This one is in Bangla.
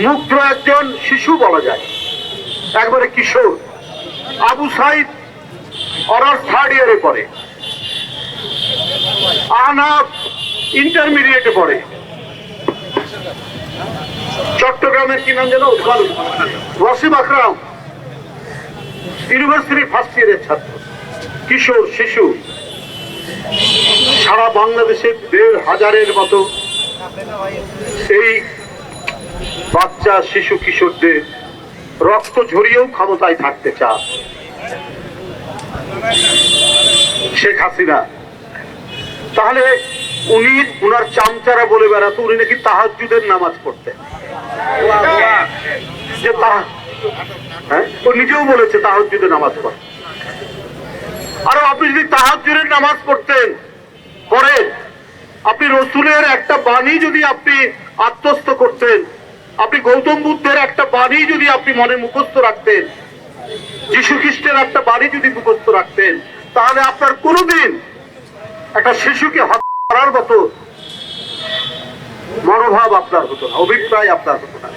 মুগ্ধ একজন শিশু বলা যায়, একবারে কিশোর। আবু সাইদ অনার্স 3rd ইয়ারে পড়ে, আহনাফ ইন্টারমিডিয়েটে পড়ে, চট্টগ্রামের কি নাম যেন ওয়াসিম আকরাম ইউনিভার্সিটির 1st ইয়ারের ছাত্র, কিশোর শিশু। সারা বাংলাদেশে 1,500-এর মতো এই বাচ্চা শিশু কিশোরদের রক্ত ঝরিয়েও ক্ষমতায় থাকতে চায় শেখ হাসিনা। তাহলে উনি উনার চামচারা বলে বেড়াতো উনি নাকি তাহাজ্জুদের নামাজ পড়তেন, যে ও নিজেও বলেছে তাহাজ্জুদের নামাজ পড়ে। আর আপনি যদি তাহাজ্জুদের নামাজ পড়তেন পড়েন, আপনি রসুলের একটা বাণী যদি আপনি আত্মস্থ করতেন, আপনি গৌতম বুদ্ধের একটা বাণী যদি আপনি মনে মুখস্থ রাখতেন, যীশু খ্রিস্টের একটা বাণী যদি মুখস্থ রাখতেন, তাহলে আপনার কোনোদিন একটা শিশুকে হত্যা করার মতো মনোভাব আপনার হতো না, অভিপ্রায় আপনার হতো না।